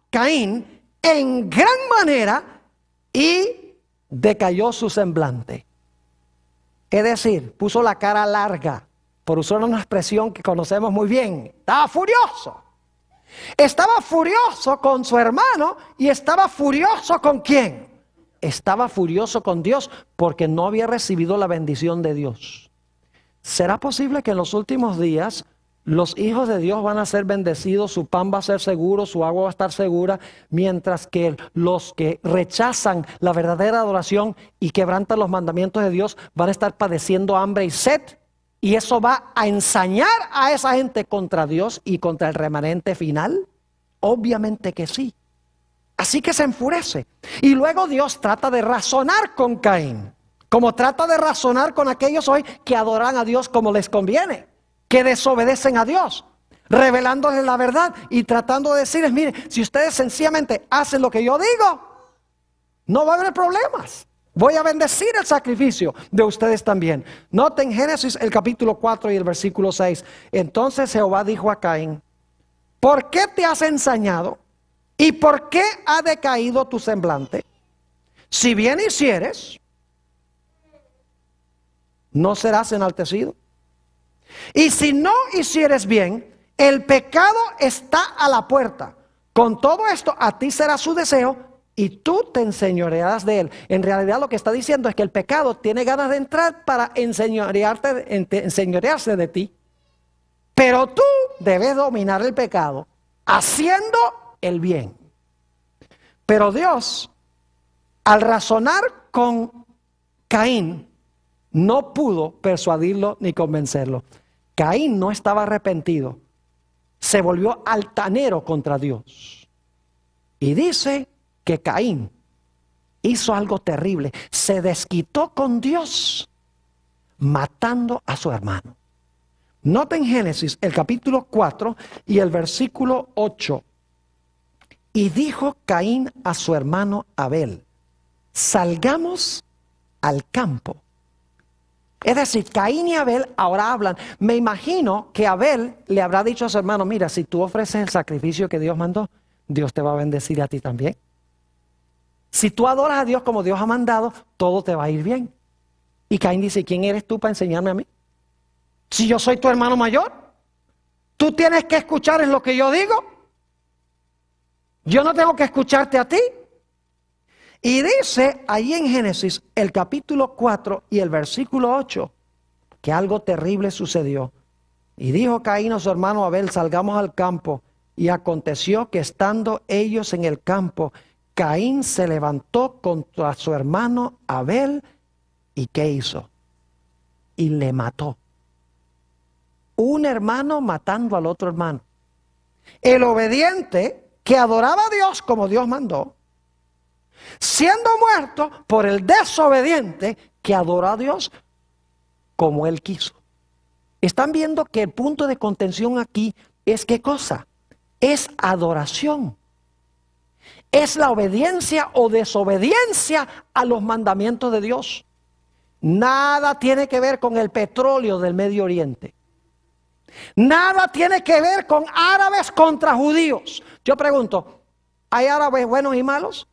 Caín en gran manera y decayó su semblante. Es decir, puso la cara larga, por usar una expresión que conocemos muy bien. Estaba furioso. Estaba furioso con su hermano y estaba furioso ¿con quién? Estaba furioso con Dios porque no había recibido la bendición de Dios. ¿Será posible que en los últimos días los hijos de Dios van a ser bendecidos, su pan va a ser seguro, su agua va a estar segura, mientras que los que rechazan la verdadera adoración y quebrantan los mandamientos de Dios van a estar padeciendo hambre y sed? ¿Y eso va a ensañar a esa gente contra Dios y contra el remanente final? Obviamente que sí. Así que se enfurece. Y luego Dios trata de razonar con Caín, como trata de razonar con aquellos hoy que adoran a Dios como les conviene, que desobedecen a Dios, revelándoles la verdad y tratando de decirles, mire, si ustedes sencillamente hacen lo que yo digo, no va a haber problemas. Voy a bendecir el sacrificio de ustedes también. Noten Génesis el capítulo 4 y el versículo 6. Entonces Jehová dijo a Caín, ¿por qué te has ensañado? ¿Y por qué ha decaído tu semblante? Si bien hicieres, no serás enaltecido. Y si no hicieres bien, el pecado está a la puerta. Con todo esto, a ti será su deseo y tú te enseñorearás de él. En realidad lo que está diciendo es que el pecado tiene ganas de entrar para enseñorearse de ti. Pero tú debes dominar el pecado haciendo el bien. Pero Dios, al razonar con Caín, no pudo persuadirlo ni convencerlo. Caín no estaba arrepentido. Se volvió altanero contra Dios. Y dice que Caín hizo algo terrible. Se desquitó con Dios matando a su hermano. Noten Génesis, el capítulo 4 y el versículo 8. Y dijo Caín a su hermano Abel, salgamos al campo. Es decir, Caín y Abel ahora hablan. Me imagino que Abel le habrá dicho a su hermano, mira, si tú ofreces el sacrificio que Dios mandó, Dios te va a bendecir a ti también. Si tú adoras a Dios como Dios ha mandado, todo te va a ir bien. Y Caín dice, ¿quién eres tú para enseñarme a mí? Si yo soy tu hermano mayor, tú tienes que escuchar en lo que yo digo. Yo no tengo que escucharte a ti. Y dice ahí en Génesis, el capítulo 4 y el versículo 8, que algo terrible sucedió. Y dijo Caín a su hermano Abel, salgamos al campo. Y aconteció que estando ellos en el campo, Caín se levantó contra su hermano Abel. ¿Y qué hizo? Y le mató. Un hermano matando al otro hermano. El obediente que adoraba a Dios como Dios mandó, siendo muerto por el desobediente que adoró a Dios como él quiso. Están viendo que el punto de contención aquí es ¿qué cosa? Es adoración. Es la obediencia o desobediencia a los mandamientos de Dios. Nada tiene que ver con el petróleo del Medio Oriente. Nada tiene que ver con árabes contra judíos. Yo pregunto, ¿hay árabes buenos y malos?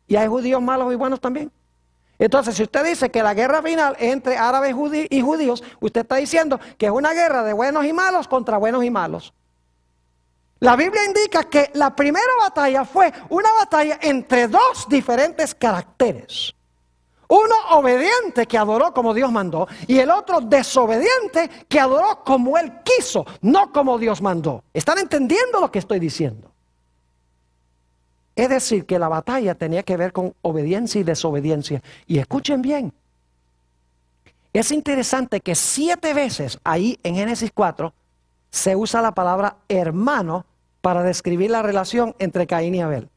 ¿Y hay judíos malos y buenos también? Entonces, si usted dice que la guerra final es entre árabes y judíos, usted está diciendo que es una guerra de buenos y malos contra buenos y malos. La Biblia indica que la primera batalla fue una batalla entre dos diferentes caracteres. Uno obediente que adoró como Dios mandó y el otro desobediente que adoró como él quiso, no como Dios mandó. ¿Están entendiendo lo que estoy diciendo? Es decir, que la batalla tenía que ver con obediencia y desobediencia. Y escuchen bien, Es interesante que 7 veces ahí en Génesis 4 se usa la palabra hermano para describir la relación entre Caín y Abel.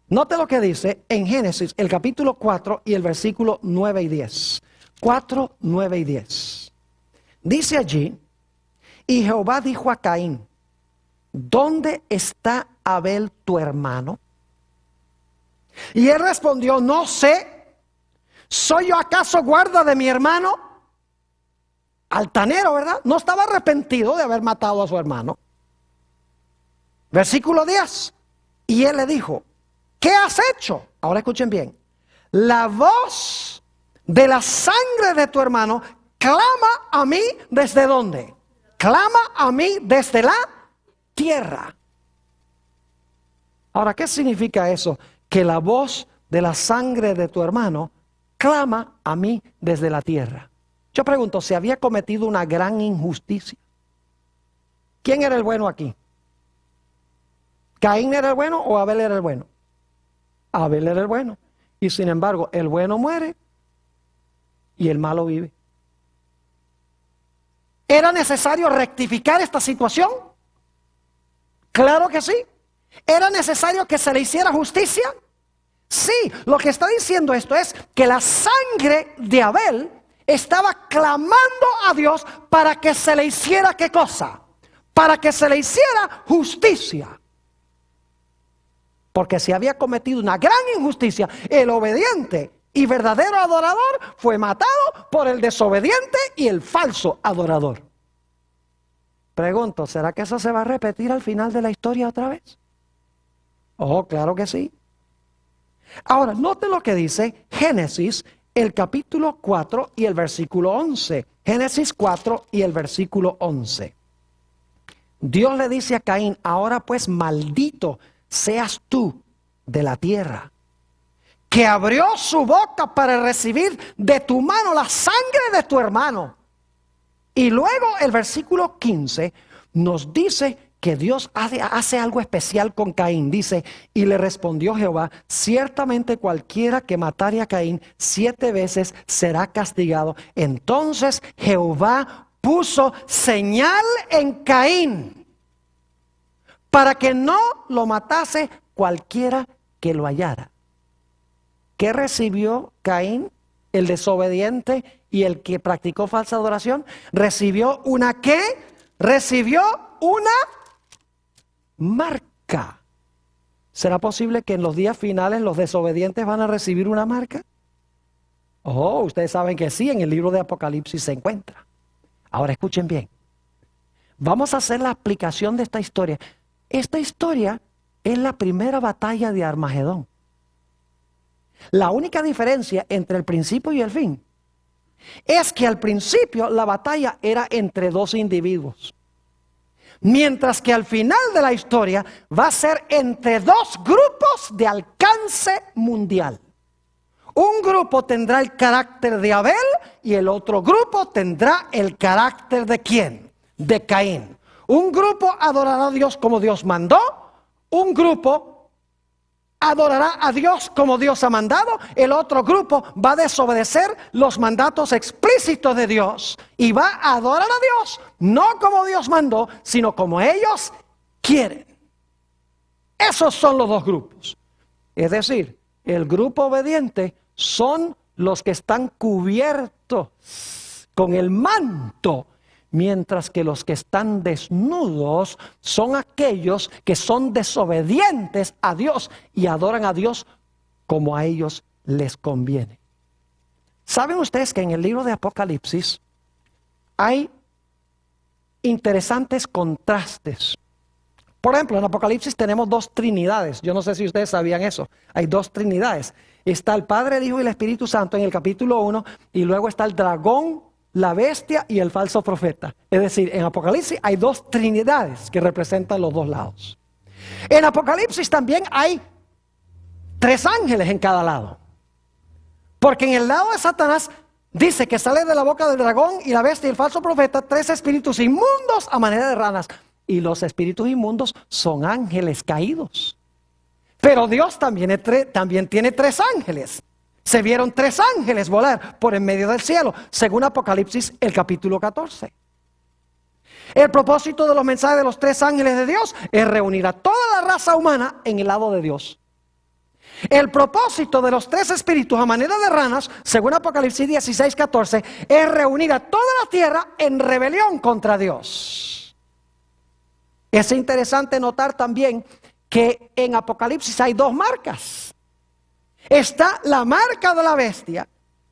Note lo que dice en Génesis, el capítulo 4 y el versículo 9 y 10. 4, 9 y 10. Dice allí, y Jehová dijo a Caín, ¿dónde está Abel tu hermano? Y él respondió, no sé, ¿soy yo acaso guarda de mi hermano? Altanero, ¿verdad? No estaba arrepentido de haber matado a su hermano. Versículo 10. Y él le dijo, ¿qué has hecho? Ahora escuchen bien. La voz de la sangre de tu hermano clama a mí ¿desde dónde? Clama a mí desde la tierra. Ahora, ¿qué significa eso? Que la voz de la sangre de tu hermano clama a mí desde la tierra. Yo pregunto, ¿se había cometido una gran injusticia? ¿Quién era el bueno aquí? ¿Caín era el bueno o Abel era el bueno? Abel era el bueno. Y sin embargo, el bueno muere y el malo vive. ¿Era necesario rectificar esta situación? Claro que sí. ¿Era necesario que se le hiciera justicia? Sí, lo que está diciendo esto es que la sangre de Abel estaba clamando a Dios para que se le hiciera ¿qué cosa? Para que se le hiciera justicia. Porque si había cometido una gran injusticia, el obediente y verdadero adorador fue matado por el desobediente y el falso adorador. Pregunto, ¿será que eso se va a repetir al final de la historia otra vez? Oh, claro que sí. Ahora, note lo que dice Génesis, el capítulo 4 y el versículo 11. Génesis 4 y el versículo 11. Dios le dice a Caín, ahora pues maldito seas tú de la tierra, que abrió su boca para recibir de tu mano la sangre de tu hermano. Y luego el versículo 15 nos dice que Dios hace algo especial con Caín. Dice, y le respondió Jehová, ciertamente cualquiera que matare a Caín 7 veces será castigado. Entonces Jehová puso señal en Caín para que no lo matase cualquiera que lo hallara. ¿Qué recibió Caín, el desobediente y el que practicó falsa adoración? Recibió una ¿qué? Recibió una marca. ¿Será posible que en los días finales los desobedientes van a recibir una marca? Oh, ustedes saben que sí, en el libro de Apocalipsis se encuentra. Ahora escuchen bien. Vamos a hacer la aplicación de esta historia. Esta historia es la primera batalla de Armagedón. La única diferencia entre el principio y el fin es que al principio la batalla era entre 2 individuos. Mientras que al final de la historia va a ser entre 2 grupos de alcance mundial. Un grupo tendrá el carácter de Abel y el otro grupo tendrá el carácter de ¿quién? De Caín. Un grupo adorará a Dios como Dios mandó, un grupo adorará a Dios como Dios ha mandado, el otro grupo va a desobedecer los mandatos explícitos de Dios y va a adorar a Dios, no como Dios mandó, sino como ellos quieren. Esos son los 2 grupos. Es decir, el grupo obediente son los que están cubiertos con el manto, mientras que los que están desnudos son aquellos que son desobedientes a Dios y adoran a Dios como a ellos les conviene. ¿Saben ustedes que en el libro de Apocalipsis hay interesantes contrastes? Por ejemplo, en Apocalipsis tenemos 2 trinidades. Yo no sé si ustedes sabían eso. Hay 2 trinidades. Está el Padre, el Hijo y el Espíritu Santo en el capítulo 1 y luego está el dragón, la bestia y el falso profeta. Es decir, en Apocalipsis hay 2 trinidades que representan los 2 lados. En Apocalipsis también hay 3 ángeles en cada lado. Porque en el lado de Satanás dice que sale de la boca del dragón y la bestia y el falso profeta 3 espíritus inmundos a manera de ranas. Y los espíritus inmundos son ángeles caídos. Pero Dios también tiene 3 ángeles. Se vieron 3 ángeles volar por en medio del cielo, según Apocalipsis el capítulo 14. El propósito de los mensajes de los 3 ángeles de Dios es reunir a toda la raza humana en el lado de Dios. El propósito de los 3 espíritus a manera de ranas, según Apocalipsis 16, 14, es reunir a toda la tierra en rebelión contra Dios. Es interesante notar también que en Apocalipsis hay 2 marcas. Está la marca de la bestia,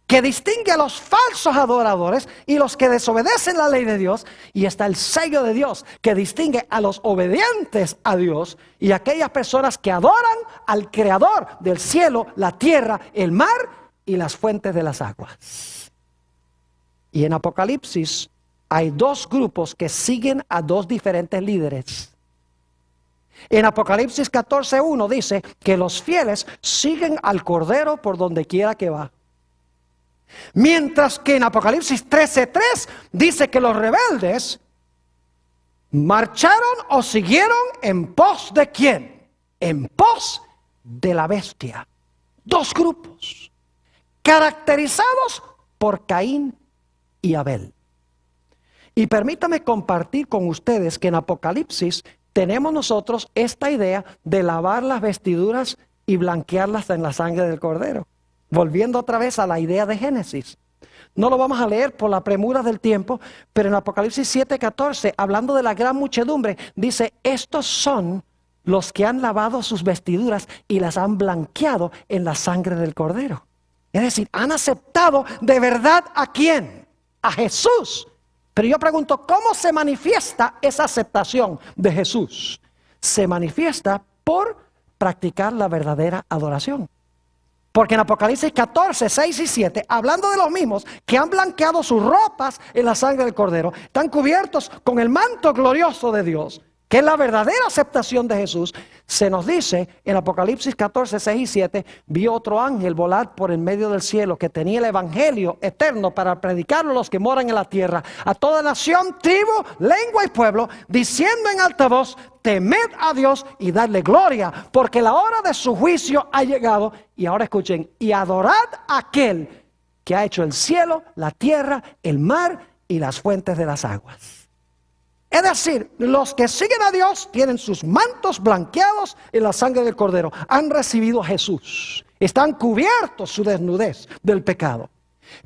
que distingue a los falsos adoradores y los que desobedecen la ley de Dios. Y está el sello de Dios, que distingue a los obedientes a Dios y a aquellas personas que adoran al Creador del cielo, la tierra, el mar y las fuentes de las aguas. Y en Apocalipsis hay 2 grupos que siguen a 2 diferentes líderes. En Apocalipsis 14:1 dice que los fieles siguen al Cordero por donde quiera que va. Mientras que en Apocalipsis 13:3 dice que los rebeldes marcharon o siguieron en pos de ¿quién? En pos de la bestia. 2 grupos caracterizados por Caín y Abel. Y permítame compartir con ustedes que en Apocalipsis tenemos nosotros esta idea de lavar las vestiduras y blanquearlas en la sangre del Cordero. Volviendo otra vez a la idea de Génesis. No lo vamos a leer por la premura del tiempo, pero en Apocalipsis 7:14, hablando de la gran muchedumbre, dice, estos son los que han lavado sus vestiduras y las han blanqueado en la sangre del Cordero. Es decir, han aceptado de verdad ¿a quién? A Jesús. Pero yo pregunto, ¿cómo se manifiesta esa aceptación de Jesús? Se manifiesta por practicar la verdadera adoración. Porque en Apocalipsis 14, 6 y 7, hablando de los mismos que han blanqueado sus ropas en la sangre del Cordero, están cubiertos con el manto glorioso de Dios, que es la verdadera aceptación de Jesús, se nos dice en Apocalipsis 14, 6 y 7, vio otro ángel volar por el medio del cielo que tenía el evangelio eterno para predicarlo a los que moran en la tierra, a toda nación, tribu, lengua y pueblo, diciendo en alta voz, temed a Dios y dadle gloria, porque la hora de su juicio ha llegado. Y ahora escuchen, y adorad a aquel que ha hecho el cielo, la tierra, el mar y las fuentes de las aguas. Es decir, los que siguen a Dios tienen sus mantos blanqueados en la sangre del Cordero. Han recibido a Jesús. Están cubiertos su desnudez del pecado.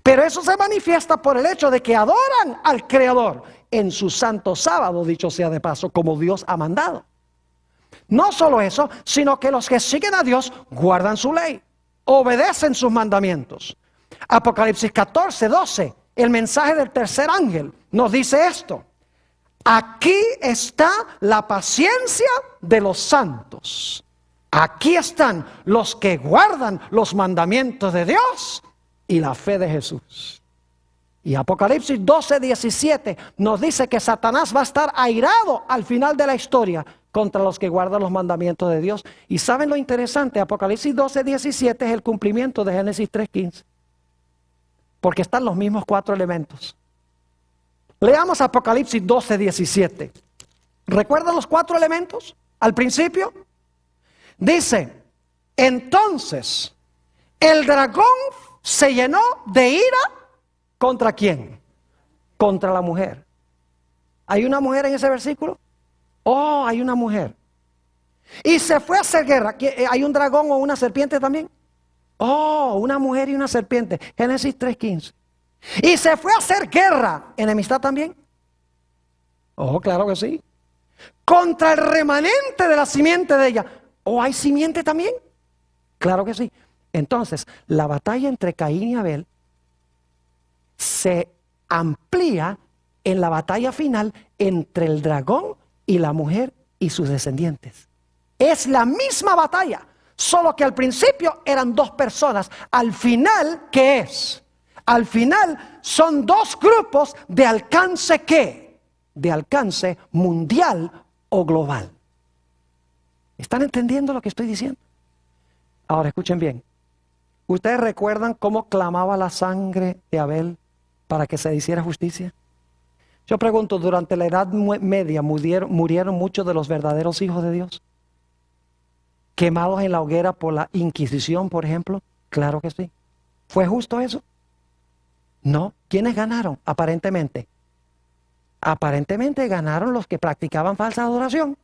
Pero eso se manifiesta por el hecho de que adoran al Creador en su santo sábado, dicho sea de paso, como Dios ha mandado. No solo eso, sino que los que siguen a Dios guardan su ley, obedecen sus mandamientos. Apocalipsis 14, 12, el mensaje del tercer ángel nos dice esto. Aquí está la paciencia de los santos. Aquí están los que guardan los mandamientos de Dios y la fe de Jesús. Y Apocalipsis 12, 17 nos dice que Satanás va a estar airado al final de la historia contra los que guardan los mandamientos de Dios. Y ¿saben lo interesante? Apocalipsis 12, 17 es el cumplimiento de Génesis 3, 15. Porque están los mismos 4 elementos. Leamos Apocalipsis 12, 17. ¿Recuerdan los 4 elementos al principio? Dice, entonces el dragón se llenó de ira ¿contra quién? Contra la mujer. ¿Hay una mujer en ese versículo? Oh, hay una mujer. Y se fue a hacer guerra. ¿Hay un dragón o una serpiente también? Oh, una mujer y una serpiente. Génesis 3:15. Y se fue a hacer guerra. ¿Enemistad también? Oh, claro que sí. Contra el remanente de la simiente de ella. ¿Oh, hay simiente también? Claro que sí. Entonces, la batalla entre Caín y Abel se amplía en la batalla final entre el dragón y la mujer y sus descendientes. Es la misma batalla, solo que al principio eran 2 personas. Al final, ¿qué es? Al final son 2 grupos de alcance ¿qué? De alcance mundial o global. ¿Están entendiendo lo que estoy diciendo? Ahora escuchen bien. ¿Ustedes recuerdan cómo clamaba la sangre de Abel para que se hiciera justicia? Yo pregunto, ¿durante la Edad Media murieron muchos de los verdaderos hijos de Dios? ¿Quemados en la hoguera por la Inquisición, por ejemplo? Claro que sí. ¿Fue justo eso? No. ¿Quiénes ganaron? Aparentemente. Aparentemente ganaron los que practicaban falsa adoración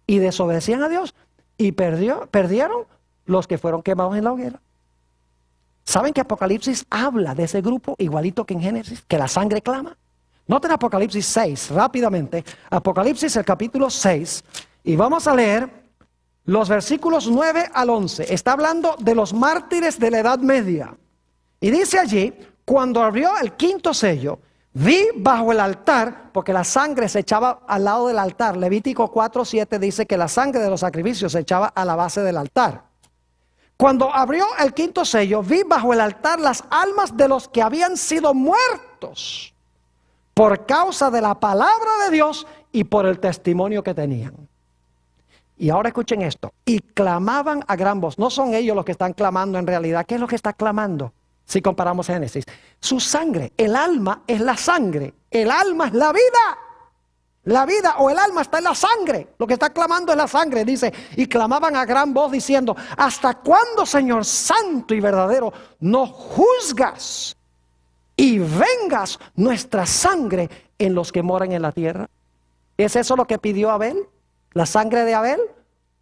y desobedecían a Dios, y perdieron los que fueron quemados en la hoguera. ¿Saben que Apocalipsis habla de ese grupo igualito que en Génesis? Que la sangre clama. Noten Apocalipsis 6, rápidamente. Apocalipsis, el capítulo 6, y vamos a leer los versículos 9 al 11. Está hablando de los mártires de la Edad Media. Y dice allí: cuando abrió el quinto sello, vi bajo el altar, porque la sangre se echaba al lado del altar. Levítico 4:7 dice que la sangre de los sacrificios se echaba a la base del altar. Cuando abrió el quinto sello, vi bajo el altar las almas de los que habían sido muertos por causa de la palabra de Dios y por el testimonio que tenían. Y ahora escuchen esto: y clamaban a gran voz. No son ellos los que están clamando en realidad. ¿Qué es lo que está clamando? Si comparamos Génesis, su sangre. El alma es la sangre. El alma es la vida. La vida o el alma está en la sangre. Lo que está clamando es la sangre. Dice: y clamaban a gran voz diciendo: ¿hasta cuándo, Señor santo y verdadero, no juzgas y vengas nuestra sangre en los que moran en la tierra? ¿Es eso lo que pidió Abel? ¿La sangre de Abel?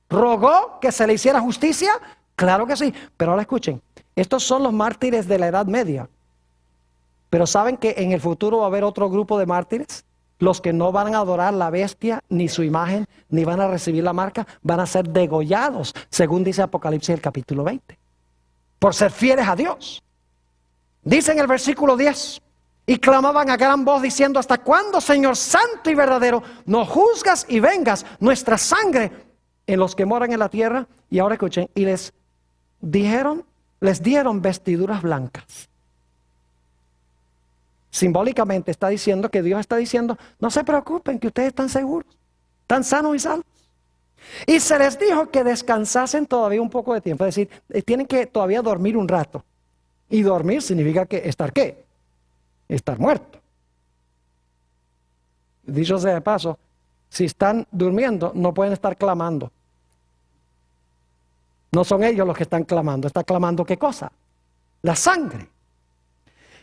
¿Rogó que se le hiciera justicia? Claro que sí. Pero ahora escuchen, estos son los mártires de la Edad Media. Pero ¿saben que en el futuro va a haber otro grupo de mártires? Los que no van a adorar la bestia, ni su imagen, ni van a recibir la marca, van a ser degollados, según dice Apocalipsis el capítulo 20, por ser fieles a Dios. Dice en el versículo 10: y clamaban a gran voz diciendo: ¿hasta cuándo, Señor santo y verdadero, no juzgas y vengas nuestra sangre en los que moran en la tierra? Y ahora escuchen, y les dieron vestiduras blancas. Simbólicamente está diciendo que Dios está diciendo: no se preocupen, que ustedes están seguros, están sanos y salvos. Y se les dijo que descansasen todavía un poco de tiempo. Es decir, tienen que todavía dormir un rato. Y dormir significa que estar ¿qué? Estar muerto. Dicho sea de paso, si están durmiendo no pueden estar clamando. No son ellos los que están clamando. ¿Está clamando qué cosa? La sangre.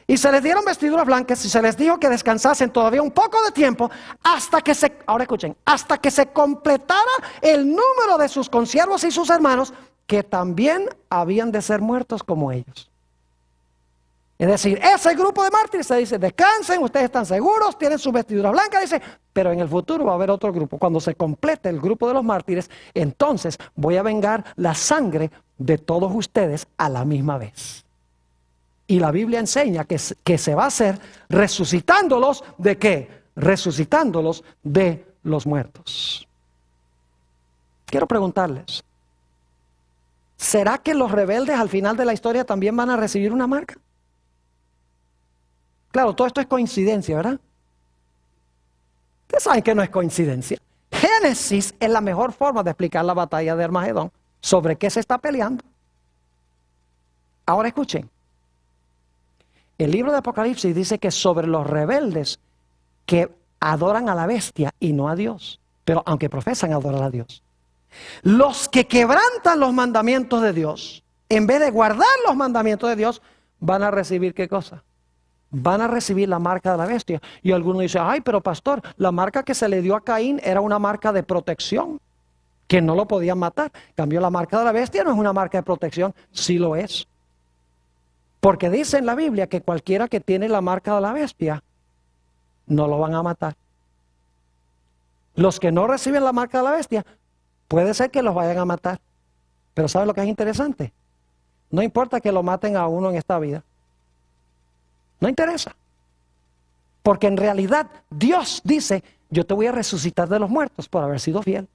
Y se les dieron vestiduras blancas y se les dijo que descansasen todavía un poco de tiempo hasta que ahora escuchen, hasta que se completara el número de sus consiervos y sus hermanos, que también habían de ser muertos como ellos. Es decir, ese grupo de mártires se dice: descansen, ustedes están seguros, tienen sus vestiduras blancas, dice, pero en el futuro va a haber otro grupo. Cuando se complete el grupo de los mártires, entonces voy a vengar la sangre de todos ustedes a la misma vez. Y la Biblia enseña que se va a hacer resucitándolos ¿de qué? Resucitándolos de los muertos. Quiero preguntarles: ¿será que los rebeldes al final de la historia también van a recibir una marca? Claro, todo esto es coincidencia, ¿verdad? Ustedes saben que no es coincidencia. Génesis es la mejor forma de explicar la batalla de Armagedón. ¿Sobre qué se está peleando? Ahora escuchen. El libro de Apocalipsis dice que sobre los rebeldes que adoran a la bestia y no a Dios, pero aunque profesan adorar a Dios. Los que quebrantan los mandamientos de Dios, en vez de guardar los mandamientos de Dios, van a recibir ¿qué cosa? Van a recibir la marca de la bestia. Y algunos dicen: ay, pero pastor, la marca que se le dio a Caín era una marca de protección, que no lo podían matar. En cambio, la marca de la bestia no es una marca de protección. Sí lo es. Porque dice en la Biblia que cualquiera que tiene la marca de la bestia, no lo van a matar. Los que no reciben la marca de la bestia, puede ser que los vayan a matar. Pero ¿saben lo que es interesante? No importa que lo maten a uno en esta vida. No interesa. Porque en realidad Dios dice: yo te voy a resucitar de los muertos por haber sido fiel.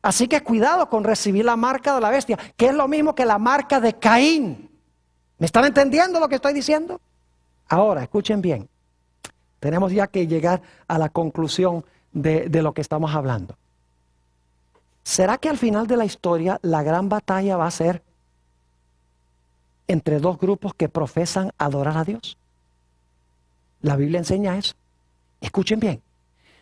Así que cuidado con recibir la marca de la bestia, que es lo mismo que la marca de Caín. ¿Me están entendiendo lo que estoy diciendo? Ahora, escuchen bien. Tenemos ya que llegar a la conclusión de lo que estamos hablando. ¿Será que al final de la historia la gran batalla va a ser entre dos grupos que profesan adorar a Dios? La Biblia enseña eso. Escuchen bien.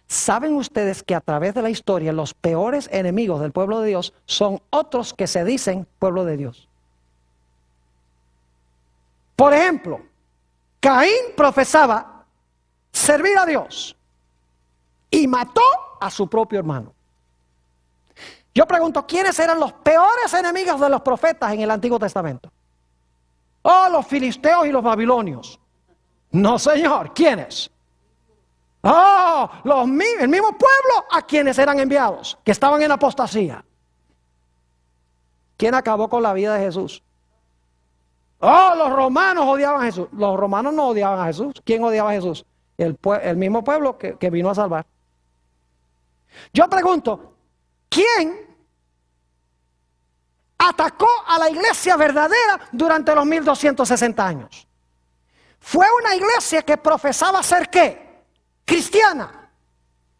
¿Saben ustedes que a través de la historia los peores enemigos del pueblo de Dios son otros que se dicen pueblo de Dios? Por ejemplo, Caín profesaba servir a Dios y mató a su propio hermano. Yo pregunto, ¿quiénes eran los peores enemigos de los profetas en el Antiguo Testamento? Oh, los filisteos y los babilonios. No, señor, ¿quiénes? Oh, el mismo pueblo a quienes eran enviados, que estaban en apostasía. ¿Quién acabó con la vida de Jesús? Oh, los romanos odiaban a Jesús. Los romanos no odiaban a Jesús. ¿Quién odiaba a Jesús? El mismo pueblo que vino a salvar. Yo pregunto, ¿quién atacó a la iglesia verdadera durante los 1260 años? Fue una iglesia que profesaba ser ¿qué? Cristiana.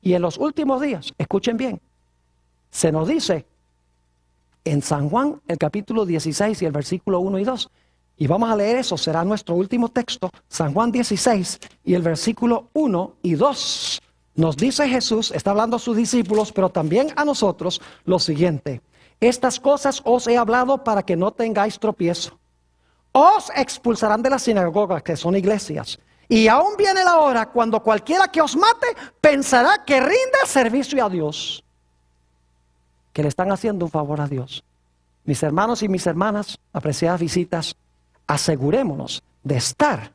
Y en los últimos días, escuchen bien, se nos dice en San Juan, el capítulo 16 y el versículo 1 y 2, y vamos a leer eso, será nuestro último texto, San Juan 16 y el versículo 1 y 2. Nos dice Jesús, está hablando a sus discípulos, pero también a nosotros, lo siguiente: estas cosas os he hablado para que no tengáis tropiezo. Os expulsarán de las sinagogas, que son iglesias, y aún viene la hora cuando cualquiera que os mate pensará que rinde servicio a Dios, que le están haciendo un favor a Dios. Mis hermanos y mis hermanas, apreciadas visitas, asegurémonos de estar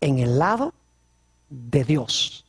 en el lado de Dios.